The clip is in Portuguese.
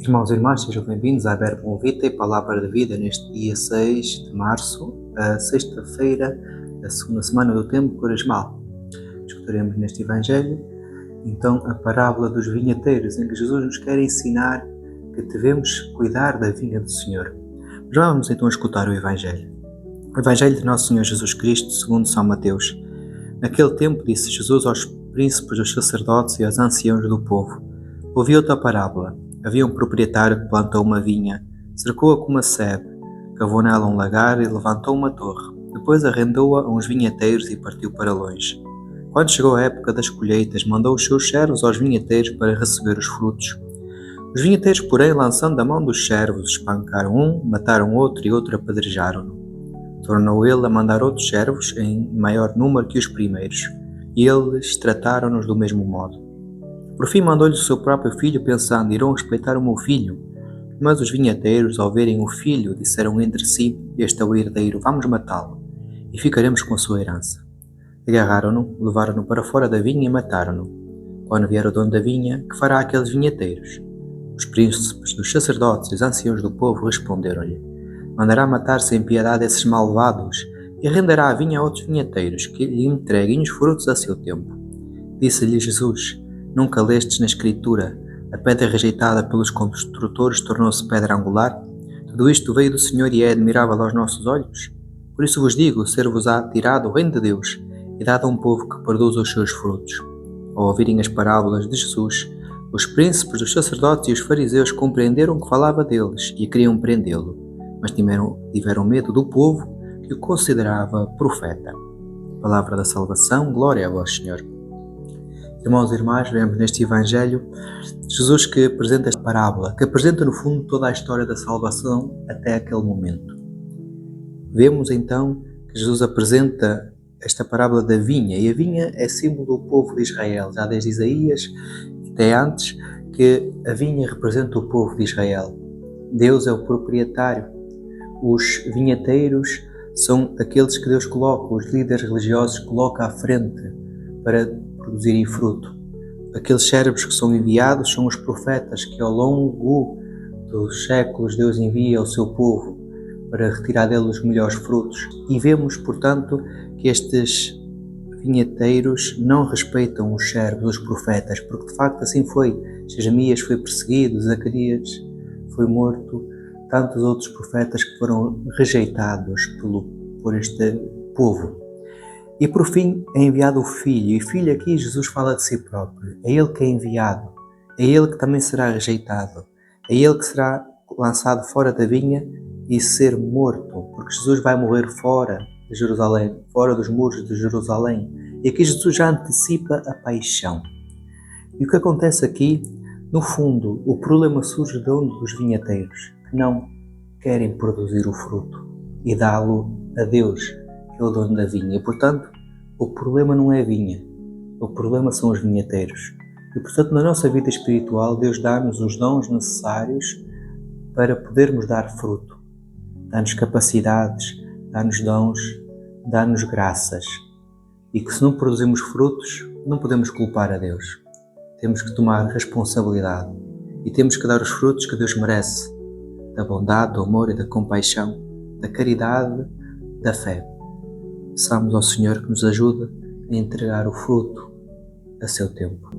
Irmãos e irmãs, sejam bem-vindos à Verbum Vitae, Palavra de Vida, neste dia 6 de março, a sexta-feira da segunda semana do tempo quaresmal. Escutaremos neste Evangelho, então, a parábola dos vinheteiros, em que Jesus nos quer ensinar que devemos cuidar da vinha do Senhor. Mas vamos então escutar o Evangelho. O Evangelho de Nosso Senhor Jesus Cristo, segundo São Mateus. Naquele tempo disse Jesus aos príncipes dos sacerdotes e aos anciãos do povo: ouvi outra parábola. Havia um proprietário que plantou uma vinha, cercou-a com uma sebe, cavou nela um lagar e levantou uma torre. Depois arrendou-a a uns vinheteiros e partiu para longe. Quando chegou a época das colheitas, mandou os seus servos aos vinheteiros para receber os frutos. Os vinheteiros, porém, lançando da mão dos servos, espancaram um, mataram outro e outro apedrejaram-no. Tornou ele a mandar outros servos em maior número que os primeiros, e eles trataram-nos do mesmo modo. Por fim mandou-lhe o seu próprio filho, pensando: irão respeitar o meu filho. Mas os vinheteiros, ao verem o filho, disseram entre si: este é o herdeiro, vamos matá-lo, e ficaremos com a sua herança. Agarraram-no, levaram-no para fora da vinha e mataram-no. Quando vier o dono da vinha, que fará aqueles vinheteiros? Os príncipes dos sacerdotes e os anciãos do povo responderam-lhe: mandará matar sem piedade esses malvados e arrendará a vinha a outros vinheteiros, que lhe entreguem os frutos a seu tempo. Disse-lhe Jesus: nunca lestes na Escritura: a pedra rejeitada pelos construtores tornou-se pedra angular? Tudo isto veio do Senhor e é admirável aos nossos olhos. Por isso vos digo, ser-vos-á tirado o reino de Deus e dado a um povo que produz os seus frutos. Ao ouvirem as parábolas de Jesus, os príncipes dos sacerdotes e os fariseus compreenderam que falava deles e queriam prendê-lo, mas tiveram medo do povo que o considerava profeta. Palavra da salvação, glória a vós, Senhor. Irmãos e irmãs, vemos neste Evangelho Jesus que apresenta esta parábola, que apresenta no fundo toda a história da salvação até aquele momento. Vemos então que Jesus apresenta esta parábola da vinha, e a vinha é símbolo do povo de Israel, já desde Isaías, até antes, que a vinha representa o povo de Israel. Deus é o proprietário, os vinheteiros são aqueles que Deus coloca, os líderes religiosos coloca à frente para produzirem fruto. Aqueles servos que são enviados são os profetas que ao longo dos séculos Deus envia ao seu povo para retirar dele os melhores frutos. E vemos, portanto, que estes vinheteiros não respeitam os servos, os profetas, porque de facto assim foi. Jeremias foi perseguido, Zacarias foi morto, tantos outros profetas que foram rejeitados por este povo. E por fim é enviado o Filho, e Filho aqui Jesus fala de si próprio. É Ele que é enviado, é Ele que também será rejeitado, é Ele que será lançado fora da vinha e ser morto, porque Jesus vai morrer fora de Jerusalém, fora dos muros de Jerusalém. E aqui Jesus já antecipa a paixão. E o que acontece aqui, no fundo, o problema surge de onde? Dos vinheteiros, que não querem produzir o fruto e dá-lo a Deus, que é o dono da vinha. E, portanto, o problema não é a vinha, o problema são os vinheteiros. E, portanto, na nossa vida espiritual, Deus dá-nos os dons necessários para podermos dar fruto. Dá-nos capacidades, dá-nos dons, dá-nos graças. E que se não produzimos frutos, não podemos culpar a Deus. Temos que tomar responsabilidade e temos que dar os frutos que Deus merece, da bondade, do amor e da compaixão, da caridade, da fé. Peçamos ao Senhor que nos ajude a entregar o fruto a seu tempo.